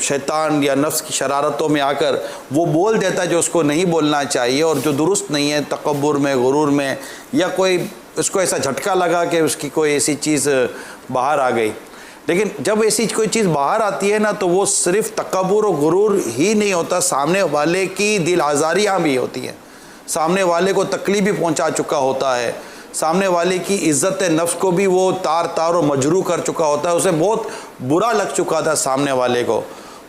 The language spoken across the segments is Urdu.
شیطان یا نفس کی شرارتوں میں آ کر وہ بول دیتا ہے جو اس کو نہیں بولنا چاہیے اور جو درست نہیں ہے، تکبر میں، غرور میں، یا کوئی اس کو ایسا جھٹکا لگا کہ اس کی کوئی ایسی چیز باہر آ گئی. لیکن جب ایسی کوئی چیز باہر آتی ہے نا تو وہ صرف تکبر و غرور ہی نہیں ہوتا، سامنے والے کی دل آزاریاں بھی ہوتی ہیں، سامنے والے کو تکلیف بھی پہنچا چکا ہوتا ہے، سامنے والے کی عزت نفس کو بھی وہ تار تار و مجروح کر چکا ہوتا ہے، اسے بہت برا لگ چکا تھا سامنے والے کو.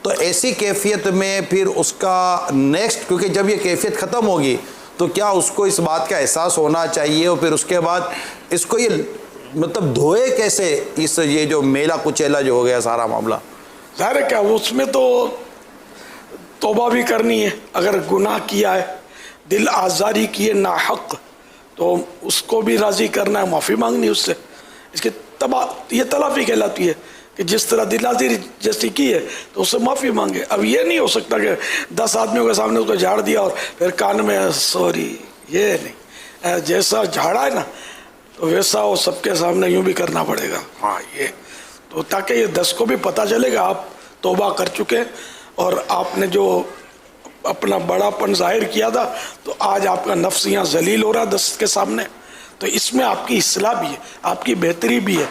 تو ایسی کیفیت میں پھر اس کا نیکسٹ، کیونکہ جب یہ کیفیت ختم ہوگی تو کیا اس کو اس بات کا احساس ہونا چاہیے، اور پھر اس کے بعد اس کو یہ مطلب دھوئے کیسے اس یہ جو میلا کچیلا جو ہو گیا سارا معاملہ. ظاہر ہے کیا اس میں تو توبہ بھی کرنی ہے، اگر گناہ کیا ہے، دل آزاری کی ہے ناحق، تو اس کو بھی راضی کرنا ہے، معافی مانگنی اس سے. اس کی یہ تلافی کہلاتی ہے کہ جس طرح دل آزاری جیسی کی ہے تو اس سے معافی مانگے. اب یہ نہیں ہو سکتا کہ 10 آدمیوں کے سامنے اس کو جھاڑ دیا اور پھر کان میں سوری، یہ نہیں. جیسا جھاڑا ہے نا تو ویسا وہ سب کے سامنے یوں بھی کرنا پڑے گا. ہاں یہ تو تاکہ یہ 10 کو بھی پتہ چلے گا آپ توبہ کر چکے اور آپ نے جو اپنا بڑا پن ظاہر کیا تھا تو آج آپ کا نفس یہاں ذلیل ہو رہا 10 کے سامنے. تو اس میں آپ کی اصلاح بھی ہے، آپ کی بہتری بھی ہے،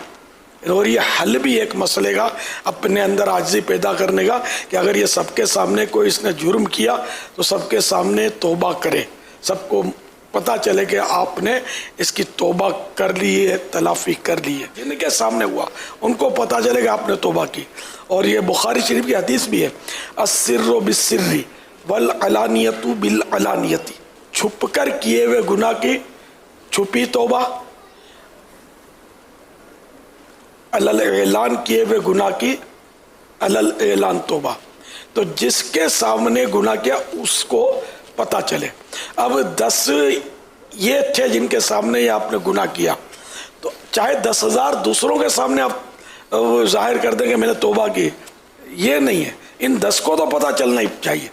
اور یہ حل بھی ایک مسئلے کا اپنے اندر عاجزی پیدا کرنے کا کہ اگر یہ سب کے سامنے کوئی اس نے جرم کیا تو سب کے سامنے توبہ کرے، سب کو پتہ چلے کہ آپ نے اس کی توبہ کر لی ہے، تلافی کر لی ہے. جن کے سامنے ہوا ان کو پتہ چلے کہ آپ نے توبہ کی. اور یہ بخاری شریف کی حدیث بھی ہے، السر بالسر والعلانیۃ بالعلانیۃ، چھپ کر کیے ہوئے گناہ کی چھپی توبہ، اعلان کیے ہوئے گناہ کی اعلان توبہ. تو جس کے سامنے گناہ کیا اس کو پتہ چلے. اب 10 یہ تھے جن کے سامنے یہ آپ نے گناہ کیا، تو چاہے 10,000 دوسروں کے سامنے آپ ظاہر کر دیں کہ میں نے توبہ کی، یہ نہیں ہے. ان 10 کو تو پتہ چلنا ہی چاہیے.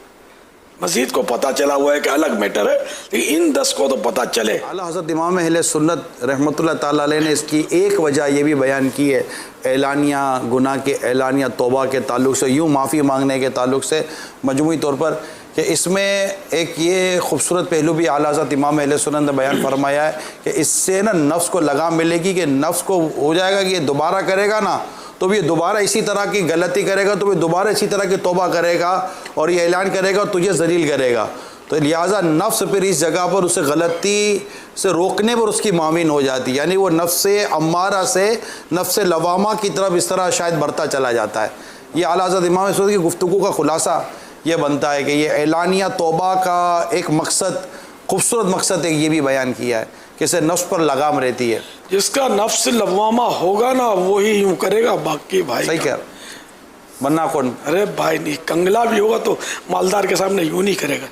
مزید کو پتہ چلا ہوا ہے کہ الگ میٹر ہے، لیکن ان 10 کو تو پتہ چلے. اعلیٰ حضرت امام اہل سنت رحمۃ اللہ تعالیٰ علیہ نے اس کی ایک وجہ یہ بھی بیان کی ہے اعلانیہ گناہ کے، اعلانیہ توبہ کے تعلق سے، یوں معافی مانگنے کے تعلق سے مجموعی طور پر، کہ اس میں ایک یہ خوبصورت پہلو بھی اعلیٰ حضرت امام اہل سنت نے بیان فرمایا ہے کہ اس سے نا نفس کو لگام ملے گی، کہ نفس کو ہو جائے گا کہ یہ دوبارہ کرے گا نا تو یہ دوبارہ اسی طرح کی غلطی کرے گا، تو یہ دوبارہ اسی طرح کی توبہ کرے گا اور یہ اعلان کرے گا اور تجھے ذلیل کرے گا. تو لہٰذا نفس پھر اس جگہ پر اسے غلطی سے روکنے پر اس کی معاون ہو جاتی، یعنی وہ نفس امارہ سے نفس لوامہ کی طرف اس طرح شاید بڑھتا چلا جاتا ہے. یہ اعلیٰ حضرت امام سعود کی گفتگو کا خلاصہ یہ بنتا ہے کہ یہ اعلانیہ توبہ کا ایک مقصد، خوبصورت مقصد ایک یہ بھی بیان کیا ہے کہ اسے نفس پر لگام رہتی ہے. جس کا نفس لوامہ ہوگا نا وہی یوں کرے گا، باقی بھائی صحیح کہہ ورنہ کون. ارے بھائی نہیں، کنگلا بھی ہوگا تو مالدار کے سامنے یوں نہیں کرے گا.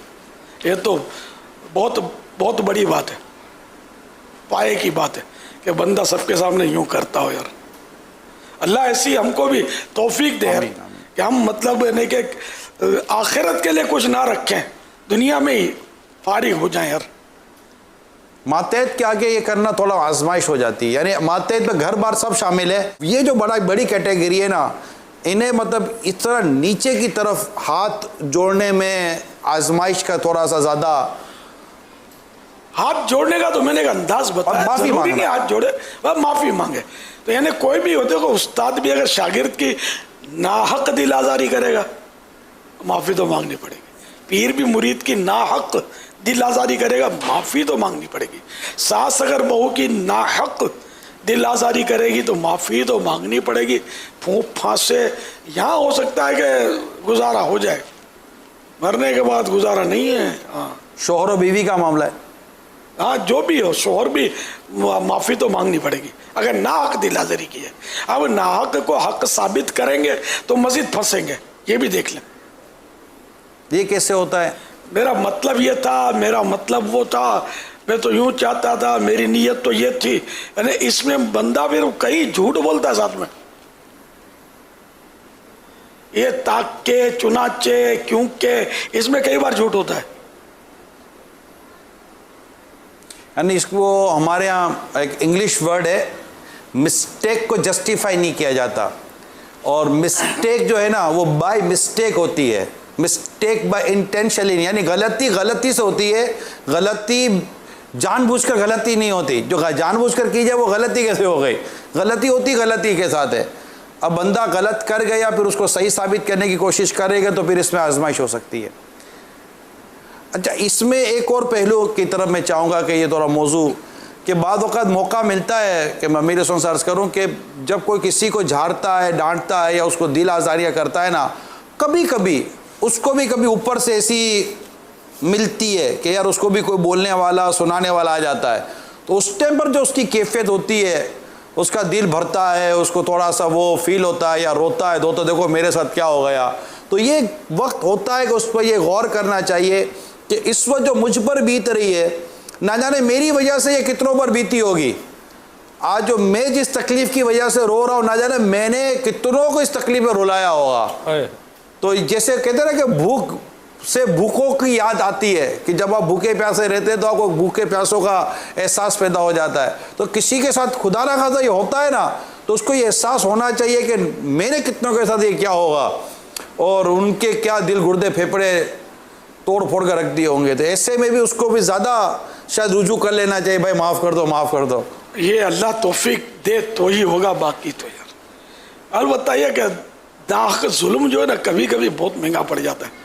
یہ تو بہت بہت بڑی بات ہے، پائے کی بات ہے کہ بندہ سب کے سامنے یوں کرتا ہو. یار اللہ ایسی ہم کو بھی توفیق دے کہ ہم مطلب نہیں کہ آخرت کے لیے کچھ نہ رکھیں، دنیا میں ہی فارغ ہو جائیں. یار ماتحت کے آگے یہ کرنا تھوڑا آزمائش ہو جاتی ہے، یعنی ماتحت میں گھر بار سب شامل ہے. یہ جو بڑی کیٹیگری ہے نا، انہیں مطلب اس طرح نیچے کی طرف ہاتھ جوڑنے میں آزمائش کا تھوڑا سا زیادہ. ہاتھ جوڑنے کا تو میں نے ایک انداز بتایا، معافی ضروری نہیں ہاتھ جوڑے معافی مانگے. تو یعنی کوئی بھی ہوتے کو استاد بھی اگر شاگرد کی ناحق دل آزاری کرے گا معافی تو مانگنی پڑے گی. پیر بھی مرید کی ناحق دل آزاری کرے گا معافی تو مانگنی پڑے گی. ساس اگر بہو کی ناحق دل آزاری کرے گی تو معافی تو مانگنی پڑے گی. پھونک پھانسے یہاں ہو سکتا ہے کہ گزارا ہو جائے، مرنے کے بعد گزارا نہیں ہے. ہاں شوہر و بیوی کا معاملہ ہے، ہاں جو بھی ہو شوہر بھی معافی تو مانگنی پڑے گی اگر ناحق دل آزاری کی ہے. اب ناحق کو حق ثابت کریں گے تو مزید پھنسیں گے، یہ بھی دیکھ لیں. یہ کیسے ہوتا ہے؟ میرا مطلب یہ تھا، میرا مطلب وہ تھا، میں تو یوں چاہتا تھا، میری نیت تو یہ تھی. یعنی اس میں بندہ پھر کئی جھوٹ بولتا ہے ساتھ میں. یہ تاکہ چنانچہ کیونکہ اس میں کئی بار جھوٹ ہوتا ہے. یعنی اس کو ہمارے ہاں ایک انگلش ورڈ ہے، مسٹیک کو جسٹیفائی نہیں کیا جاتا. اور مسٹیک جو ہے نا وہ بائی مسٹیک ہوتی ہے، مسٹیک بائی انٹینشنلی، یعنی غلطی سے ہوتی ہے، غلطی جان بوجھ کر غلطی نہیں ہوتی، جو جان بوجھ کر کی جائے وہ غلطی کیسے ہو گئی؟ غلطی ہوتی غلطی کے ساتھ ہے۔ اب بندہ غلط کر گیا پھر اس کو صحیح ثابت کرنے کی کوشش کرے گا تو پھر اس میں آزمائش ہو سکتی ہے۔ اچھا، اس میں ایک اور پہلو کی طرف میں چاہوں گا کہ یہ تھوڑا موضوع کہ بعض اوقات موقع ملتا ہے کہ میں امیر سن سے عرض کروں کہ جب کوئی کسی کو جھاڑتا ہے، ڈانٹتا ہے یا اس کو دل آزاریاں کرتا ہے نا، کبھی کبھی اس کو بھی کبھی اوپر سے ایسی ملتی ہے کہ یار اس کو بھی کوئی بولنے والا سنانے والا آ جاتا ہے، تو اس ٹائم پر جو اس کی کیفیت ہوتی ہے، اس کا دل بھرتا ہے، اس کو تھوڑا سا وہ فیل ہوتا ہے یا روتا ہے، تو دیکھو میرے ساتھ کیا ہو گیا، تو یہ وقت ہوتا ہے کہ اس پر یہ غور کرنا چاہیے کہ اس وقت جو مجھ پر بیت رہی ہے، نہ جانے میری وجہ سے یہ کتنوں پر بیتی ہوگی۔ آج جو میں جس تکلیف کی وجہ سے رو رہا ہوں، نہ جانے میں نے کتنوں کو اس تکلیف میں رلایا ہوگا۔ تو جیسے کہتے ہیں نا کہ بھوک سے بھوکوں کی یاد آتی ہے کہ جب آپ بھوکے پیاسے رہتے ہیں تو آپ کو بھوکے پیاسوں کا احساس پیدا ہو جاتا ہے، تو کسی کے ساتھ خدا نہ خواستہ یہ ہوتا ہے نا، تو اس کو یہ احساس ہونا چاہیے کہ میں نے کتنوں کے ساتھ یہ کیا ہوگا اور ان کے کیا دل گردے پھیپڑے توڑ پھوڑ کر رکھ دیے ہوں گے۔ تو ایسے میں بھی اس کو بھی زیادہ شاید رجوع کر لینا چاہیے، بھائی معاف کر دو معاف کر دو۔ یہ اللہ توفیق دے تو ہی ہوگا، باقی تو یار البتہ یہ کہ داغ ظلم جو ہے نا کبھی کبھی بہت مہنگا پڑ جاتا ہے۔